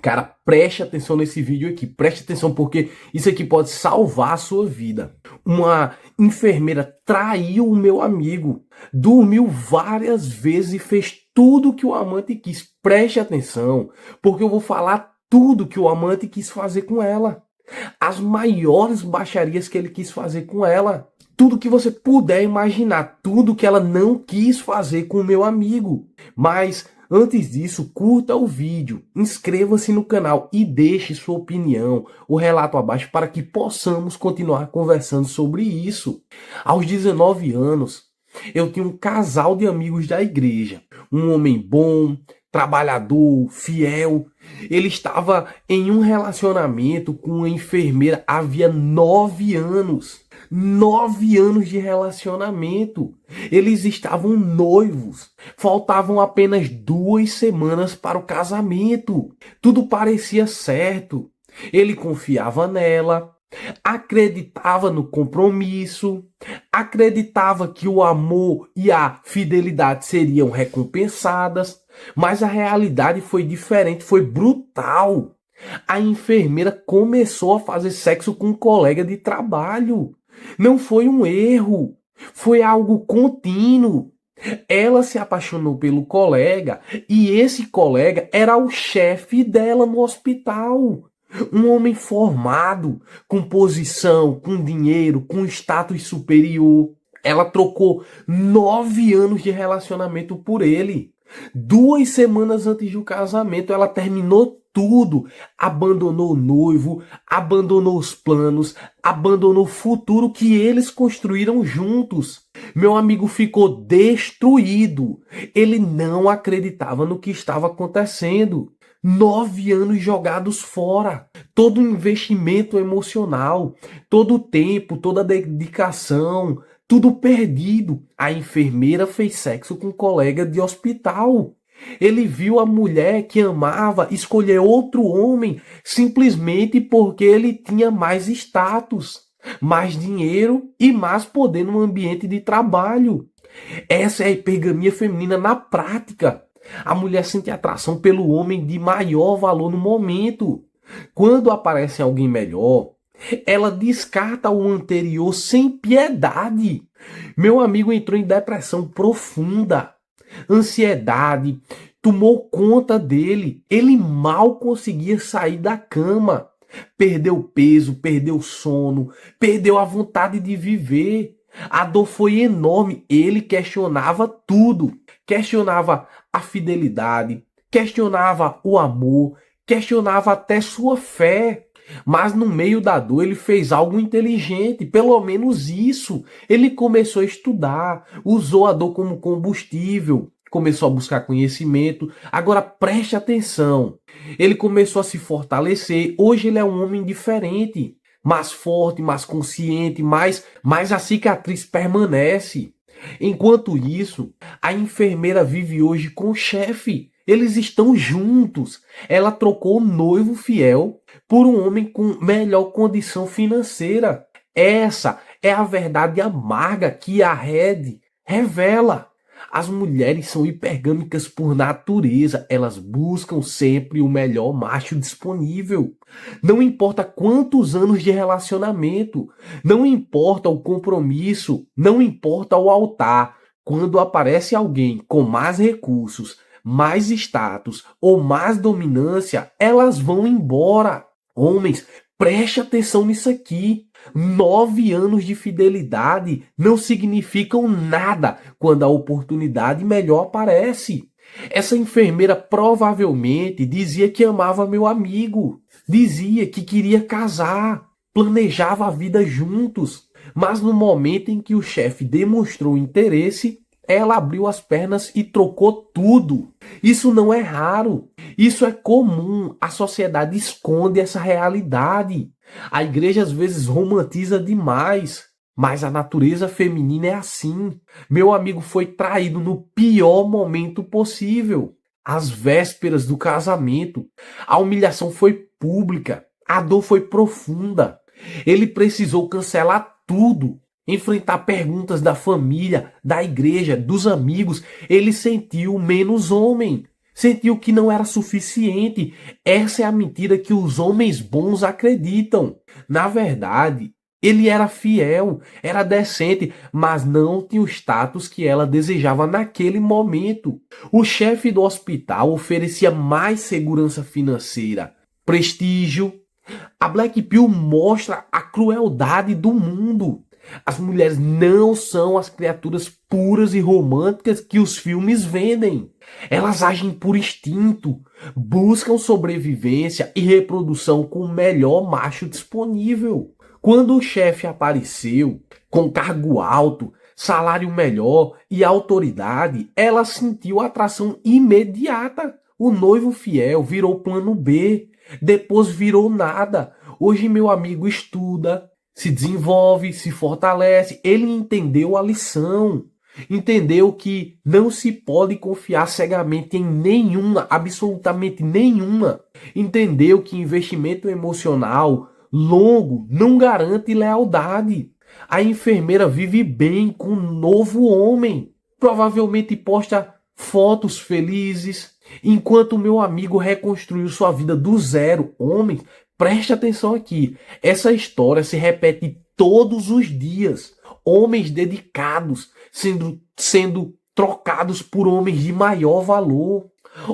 Cara, preste atenção nesse vídeo aqui, preste atenção porque isso aqui pode salvar a sua vida. Uma enfermeira traiu o meu amigo, dormiu várias vezes e fez tudo que o amante quis. Preste atenção, porque eu vou falar tudo que o amante quis fazer com ela. As maiores baixarias que ele quis fazer com ela. Tudo que você puder imaginar, tudo que ela não quis fazer com o meu amigo. Mas antes disso, curta o vídeo, inscreva-se no canal e deixe sua opinião, o relato abaixo para que possamos continuar conversando sobre isso. Aos 19 anos, eu tinha um casal de amigos da igreja, um homem bom, trabalhador, fiel. Ele estava em um relacionamento com uma enfermeira havia 9 anos. 9 anos de relacionamento. Eles estavam noivos. Faltavam apenas 2 semanas para o casamento. Tudo parecia certo. Ele confiava nela, acreditava no compromisso, acreditava que o amor e a fidelidade seriam recompensadas, mas a realidade foi diferente, foi brutal. A enfermeira começou a fazer sexo com um colega de trabalho. Não foi um erro, foi algo contínuo. Ela se apaixonou pelo colega e esse colega era o chefe dela no hospital. Um homem formado, com posição, com dinheiro, com status superior. Ela trocou 9 anos de relacionamento por ele. 2 semanas antes do casamento, ela terminou tudo. Abandonou o noivo, abandonou os planos, abandonou o futuro que eles construíram juntos. Meu amigo ficou destruído. Ele não acreditava no que estava acontecendo. 9 anos jogados fora. Todo o investimento emocional, todo o tempo, toda a dedicação, tudo perdido. A enfermeira fez sexo com um colega de hospital. Ele viu a mulher que amava escolher outro homem simplesmente porque ele tinha mais status, mais dinheiro e mais poder no ambiente de trabalho. Essa é a hipergamia feminina na prática. A mulher sente atração pelo homem de maior valor no momento. Quando aparece alguém melhor, ela descarta o anterior sem piedade. Meu amigo entrou em depressão profunda. Ansiedade tomou conta dele. Ele mal conseguia sair da cama. Perdeu peso, perdeu sono, perdeu a vontade de viver. A dor foi enorme. Ele questionava tudo. Questionava a fidelidade, questionava o amor, questionava até sua fé. Mas no meio da dor ele fez algo inteligente, pelo menos isso. Ele começou a estudar, usou a dor como combustível, começou a buscar conhecimento. Agora preste atenção, ele começou a se fortalecer. Hoje ele é um homem diferente, mais forte, mais consciente, mas a cicatriz permanece. Enquanto isso, a enfermeira vive hoje com o chefe. Eles estão juntos. Ela trocou o noivo fiel por um homem com melhor condição financeira. Essa é a verdade amarga que a Red revela. As mulheres são hipergâmicas por natureza. Elas buscam sempre o melhor macho disponível. Não importa quantos anos de relacionamento, não importa o compromisso, não importa o altar. Quando aparece alguém com mais recursos, mais status ou mais dominância, elas vão embora. Homens, preste atenção nisso aqui. 9 anos de fidelidade não significam nada quando a oportunidade melhor aparece. Essa enfermeira provavelmente dizia que amava meu amigo, dizia que queria casar, planejava a vida juntos, mas no momento em que o chefe demonstrou interesse, ela abriu as pernas e trocou tudo. Isso não é raro, isso é comum. A sociedade esconde essa realidade. A igreja às vezes romantiza demais, mas a natureza feminina é assim. Meu amigo foi traído no pior momento possível, às vésperas do casamento. A humilhação foi pública, a dor foi profunda. Ele precisou cancelar tudo, enfrentar perguntas da família, da igreja, dos amigos. Ele sentiu menos homem. Sentiu que não era suficiente. Essa é a mentira que os homens bons acreditam. Na verdade, ele era fiel, era decente, mas não tinha o status que ela desejava naquele momento. O chefe do hospital oferecia mais segurança financeira, prestígio. A Black Pill mostra a crueldade do mundo. As mulheres não são as criaturas puras e românticas que os filmes vendem. Elas agem por instinto, buscam sobrevivência e reprodução com o melhor macho disponível. Quando o chefe apareceu, com cargo alto, salário melhor e autoridade, ela sentiu atração imediata. O noivo fiel virou plano B, depois virou nada. Hoje meu amigo estuda, se desenvolve, se fortalece. Ele entendeu a lição. Entendeu que não se pode confiar cegamente em nenhuma, absolutamente nenhuma. Entendeu que investimento emocional longo não garante lealdade. A enfermeira vive bem com um novo homem. Provavelmente posta fotos felizes. Enquanto meu amigo reconstruiu sua vida do zero. Homens, preste atenção aqui. Essa história se repete todos os dias. Homens dedicados sendo trocados por homens de maior valor.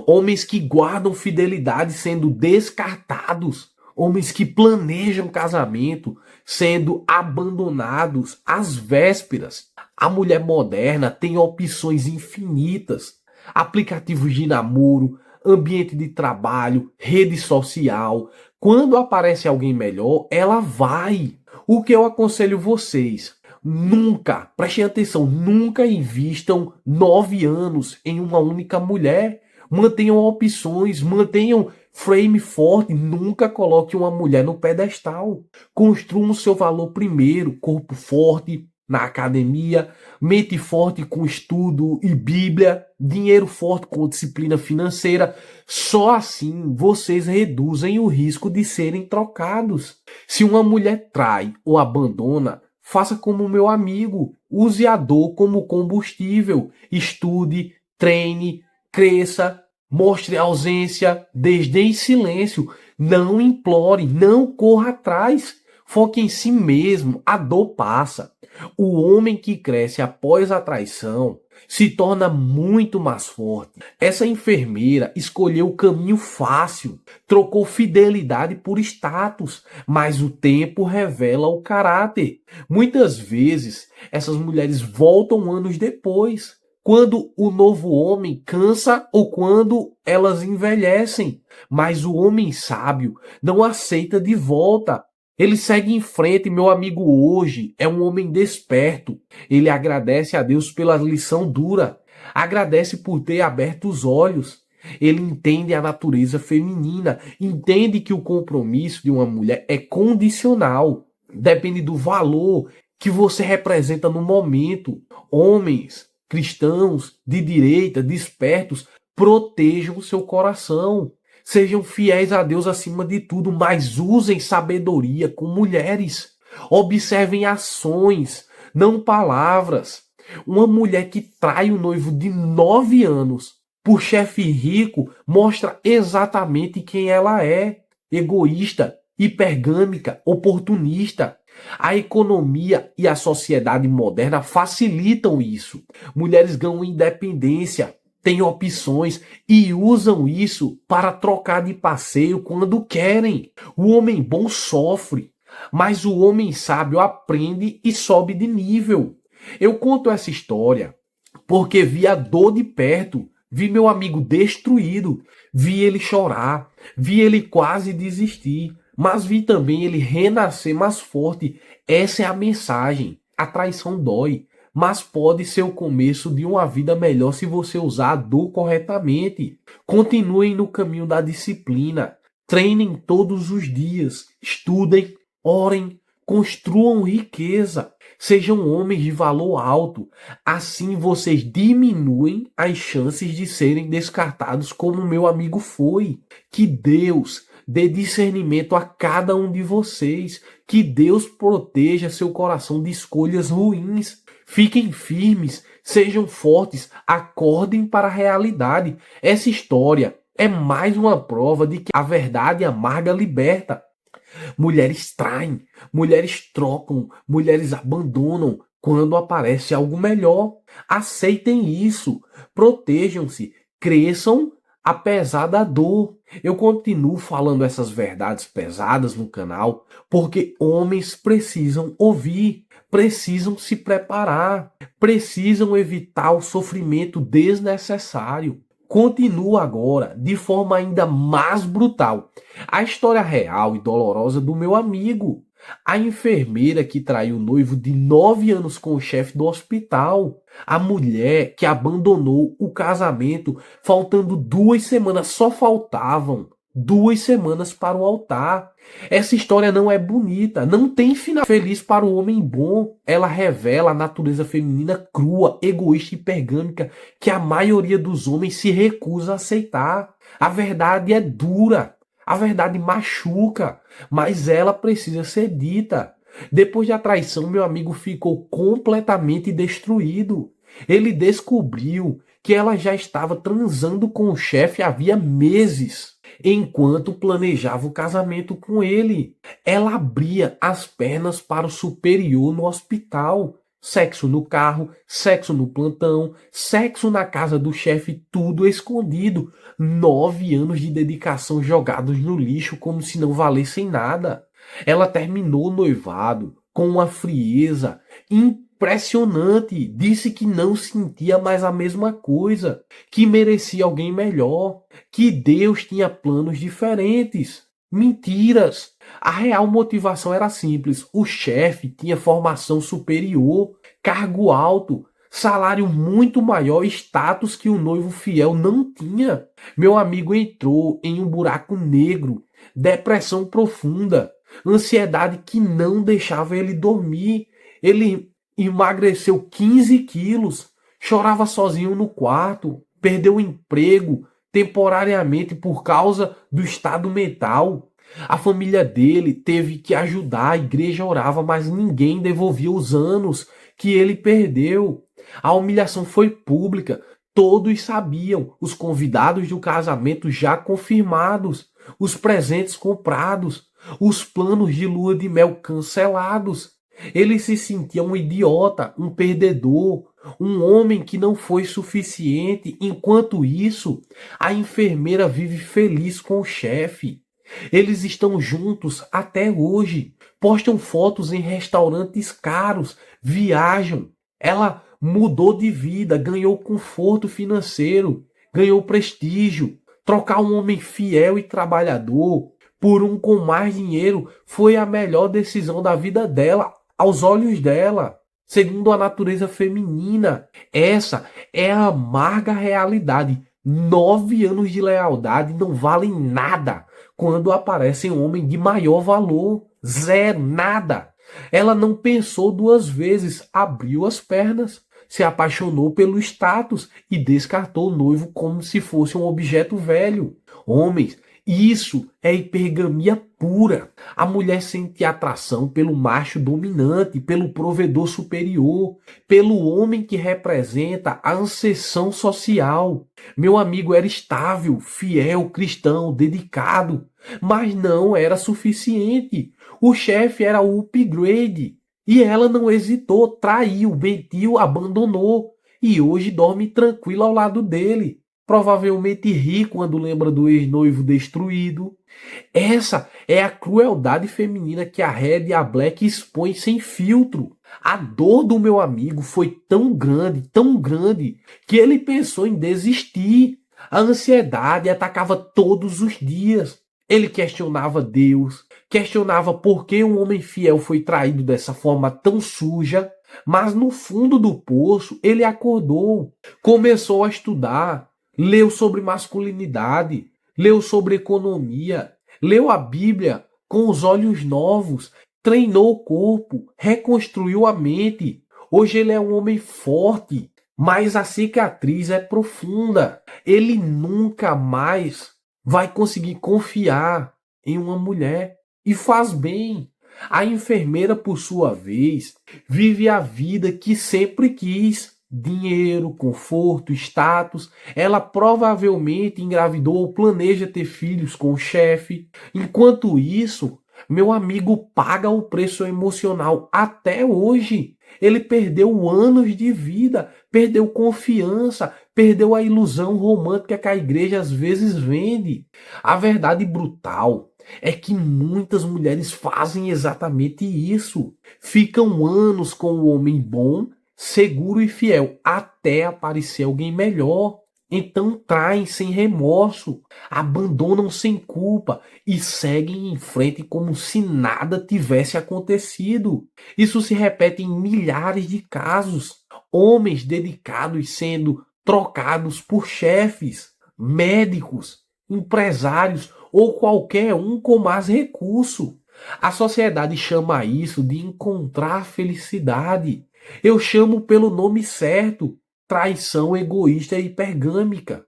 Homens que guardam fidelidade sendo descartados. Homens que planejam casamento sendo abandonados às vésperas. A mulher moderna tem opções infinitas. Aplicativos de namoro, ambiente de trabalho, rede social. Quando aparece alguém melhor, ela vai. O que eu aconselho vocês? Nunca, prestem atenção, nunca invistam 9 anos em uma única mulher. Mantenham opções, mantenham frame forte, nunca coloque uma mulher no pedestal. Construam o seu valor primeiro, corpo forte na academia, mente forte com estudo e Bíblia, dinheiro forte com disciplina financeira. Só assim vocês reduzem o risco de serem trocados. Se uma mulher trai ou abandona, faça como meu amigo, use a dor como combustível, estude, treine, cresça, mostre ausência, desdém silêncio, não implore, não corra atrás, foque em si mesmo, a dor passa. O homem que cresce após a traição se torna muito mais forte. Essa enfermeira escolheu o caminho fácil, trocou fidelidade por status, mas o tempo revela o caráter. Muitas vezes, essas mulheres voltam anos depois, quando o novo homem cansa ou quando elas envelhecem. Mas o homem sábio não aceita de volta. Ele segue em frente, meu amigo hoje é um homem desperto. Ele agradece a Deus pela lição dura. Agradece por ter aberto os olhos. Ele entende a natureza feminina. Entende que o compromisso de uma mulher é condicional. Depende do valor que você representa no momento. Homens, cristãos, de direita, despertos, protejam o seu coração. Sejam fiéis a Deus acima de tudo, mas usem sabedoria com mulheres. Observem ações, não palavras. Uma mulher que trai o noivo de 9 anos por chefe rico mostra exatamente quem ela é. Egoísta, hipergâmica, oportunista. A economia e a sociedade moderna facilitam isso. Mulheres ganham independência, têm opções e usam isso para trocar de passeio quando querem. O homem bom sofre, mas o homem sábio aprende e sobe de nível. Eu conto essa história porque vi a dor de perto, vi meu amigo destruído, vi ele chorar, vi ele quase desistir, mas vi também ele renascer mais forte. Essa é a mensagem. A traição dói, mas pode ser o começo de uma vida melhor se você usar a dor corretamente. Continuem no caminho da disciplina. Treinem todos os dias. Estudem, orem, construam riqueza. Sejam homens de valor alto. Assim vocês diminuem as chances de serem descartados como meu amigo foi. Que Deus dê discernimento a cada um de vocês. Que Deus proteja seu coração de escolhas ruins. Fiquem firmes, Sejam fortes, acordem para a realidade. Essa história é mais uma prova de que a verdade amarga liberta. Mulheres traem, mulheres trocam, mulheres abandonam quando aparece algo melhor. Aceitem isso, protejam-se, cresçam apesar da dor. Eu continuo falando essas verdades pesadas no canal porque homens precisam ouvir, precisam se preparar, precisam evitar o sofrimento desnecessário. Continua agora de forma ainda mais brutal a história real e dolorosa do meu amigo, a enfermeira que traiu o noivo de 9 anos com o chefe do hospital, a mulher que abandonou o casamento faltando 2 semanas, só faltavam 2 semanas para o altar. Essa história não é bonita, não tem final feliz para o homem bom. Ela revela a natureza feminina crua, egoísta e pergâmica que a maioria dos homens se recusa a aceitar. A verdade é dura. A verdade machuca, mas ela precisa ser dita. Depois da traição, meu amigo ficou completamente destruído. Ele descobriu que ela já estava transando com o chefe havia meses, enquanto planejava o casamento com ele. Ela abria as pernas para o superior no hospital. Sexo no carro, sexo no plantão, sexo na casa do chefe, tudo escondido. 9 anos de dedicação jogados no lixo como se não valessem nada. Ela terminou o noivado com uma frieza impressionante. Disse que não sentia mais a mesma coisa, que merecia alguém melhor, que Deus tinha planos diferentes. Mentiras! A real motivação era simples. O chefe tinha formação superior, cargo alto, salário muito maior, status que o noivo fiel não tinha. Meu amigo entrou em um buraco negro, depressão profunda, ansiedade que não deixava ele dormir. Ele emagreceu 15 quilos, chorava sozinho no quarto, perdeu o emprego temporariamente por causa do estado mental. A família dele teve que ajudar, a igreja orava, mas ninguém devolvia os anos que ele perdeu. A humilhação foi pública, todos sabiam, os convidados do casamento já confirmados, os presentes comprados, os planos de lua de mel cancelados. Ele se sentia um idiota, um perdedor, um homem que não foi suficiente. Enquanto isso, a enfermeira vive feliz com o chefe. Eles estão juntos até hoje, postam fotos em restaurantes caros, viajam. Ela mudou de vida, ganhou conforto financeiro, ganhou prestígio. Trocar um homem fiel e trabalhador por um com mais dinheiro foi a melhor decisão da vida dela, aos olhos dela, segundo a natureza feminina. Essa é a amarga realidade. 9 anos de lealdade não valem nada quando aparece um homem de maior valor. Zero, nada. Ela não pensou duas vezes, abriu as pernas, se apaixonou pelo status e descartou o noivo como se fosse um objeto velho. Homens, isso é hipergamia pura. A mulher sente atração pelo macho dominante, pelo provedor superior, pelo homem que representa a ascensão social. Meu amigo era estável, fiel, cristão, dedicado, mas não era suficiente. O chefe era o upgrade e ela não hesitou, traiu, mentiu, abandonou e hoje dorme tranquila ao lado dele. Provavelmente ri quando lembra do ex-noivo destruído. Essa é a crueldade feminina que a Red e a Black expõem sem filtro. A dor do meu amigo foi tão grande, que ele pensou em desistir. A ansiedade atacava todos os dias. Ele questionava Deus, questionava por que um homem fiel foi traído dessa forma tão suja. Mas no fundo do poço ele acordou, começou a estudar, leu sobre masculinidade, leu sobre economia, leu a Bíblia com os olhos novos, treinou o corpo, reconstruiu a mente. Hoje ele é um homem forte, mas a cicatriz é profunda. Ele nunca mais vai conseguir confiar em uma mulher. E faz bem. A enfermeira, por sua vez, vive a vida que sempre quis. dinheiro, conforto, status. Ela provavelmente engravidou ou planeja ter filhos com o chefe. Enquanto isso, meu amigo paga o preço emocional até hoje. Ele perdeu anos de vida, perdeu confiança, perdeu a ilusão romântica que a igreja às vezes vende. A verdade brutal é que muitas mulheres fazem exatamente isso. Ficam anos com o homem bom, seguro e fiel, até aparecer alguém melhor. Então traem sem remorso, abandonam sem culpa e seguem em frente como se nada tivesse acontecido. Isso se repete em milhares de casos. Homens dedicados sendo trocados por chefes, médicos, empresários ou qualquer um com mais recurso. A sociedade chama isso de encontrar felicidade. Eu chamo pelo nome certo: traição egoísta e hipergâmica.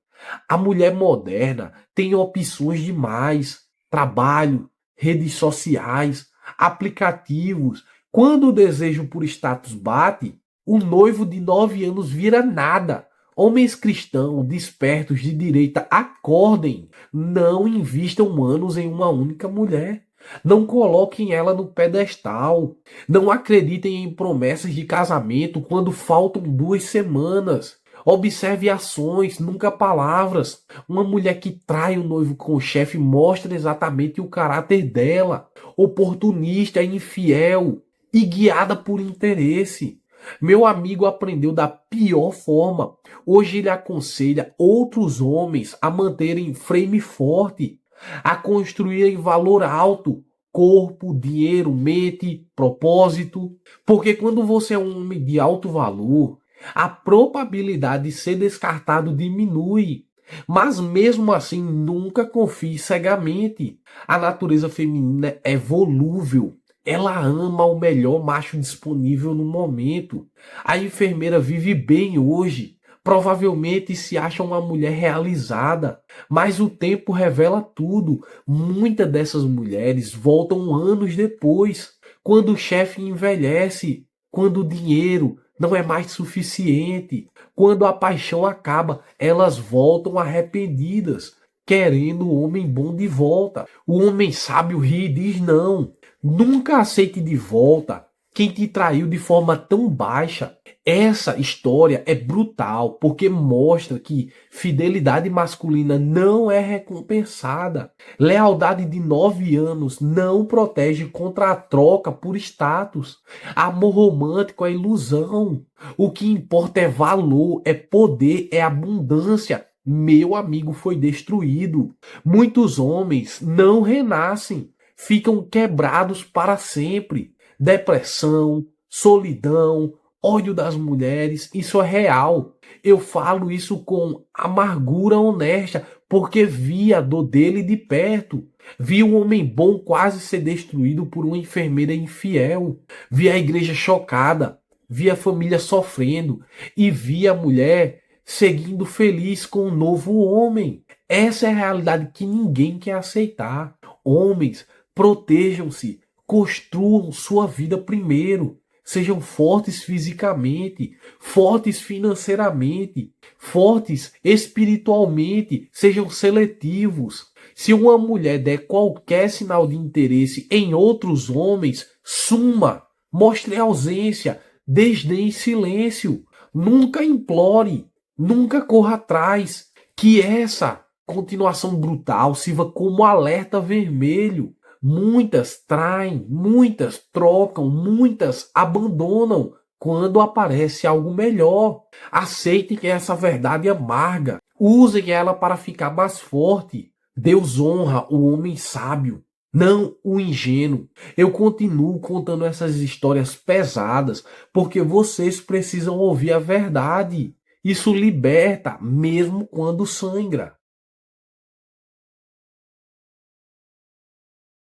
A mulher moderna tem opções demais: trabalho, redes sociais, aplicativos. Quando o desejo por status bate, o noivo de 9 anos vira nada. Homens cristãos, despertos de direita, acordem. Não invistam anos em uma única mulher. Não coloquem ela no pedestal. Não acreditem em promessas de casamento quando faltam 2 semanas. Observe ações, nunca palavras. Uma mulher que trai o noivo com o chefe mostra exatamente o caráter dela: oportunista, infiel e guiada por interesse. Meu amigo aprendeu da pior forma. Hoje ele aconselha outros homens a manterem frame forte, a construírem valor alto, corpo, dinheiro, mente, propósito. Porque quando você é um homem de alto valor, a probabilidade de ser descartado diminui. Mas mesmo assim, nunca confie cegamente. A natureza feminina é volúvel. Ela ama o melhor macho disponível no momento. A enfermeira vive bem hoje. Provavelmente se acha uma mulher realizada. Mas o tempo revela tudo. Muitas dessas mulheres voltam anos depois, quando o chefe envelhece, quando o dinheiro não é mais suficiente, quando a paixão acaba. Elas voltam arrependidas, querendo o homem bom de volta. O homem sábio ri e diz não. Nunca aceite de volta quem te traiu de forma tão baixa. Essa história é brutal porque mostra que fidelidade masculina não é recompensada. Lealdade de 9 anos não protege contra a troca por status. Amor romântico é ilusão. O que importa é valor, é poder, é abundância. Meu amigo foi destruído. Muitos homens não renascem, ficam quebrados para sempre. Depressão, solidão, ódio das mulheres, isso é real. Eu falo isso com amargura honesta, porque vi a dor dele de perto. Vi um homem bom quase ser destruído por uma enfermeira infiel. Vi a igreja chocada, vi a família sofrendo e vi a mulher seguindo feliz com um novo homem. Essa é a realidade que ninguém quer aceitar. Homens, protejam-se, construam sua vida primeiro. Sejam fortes fisicamente, fortes financeiramente, fortes espiritualmente, sejam seletivos. Se uma mulher der qualquer sinal de interesse em outros homens, suma, mostre ausência, desdém silêncio. Nunca implore, nunca corra atrás. Que essa continuação brutal sirva como alerta vermelho. Muitas traem, muitas trocam, muitas abandonam quando aparece algo melhor. Aceitem que essa verdade amarga. Usem ela para ficar mais forte. Deus honra o homem sábio, não o ingênuo. Eu continuo contando essas histórias pesadas porque vocês precisam ouvir a verdade. Isso liberta, mesmo quando sangra.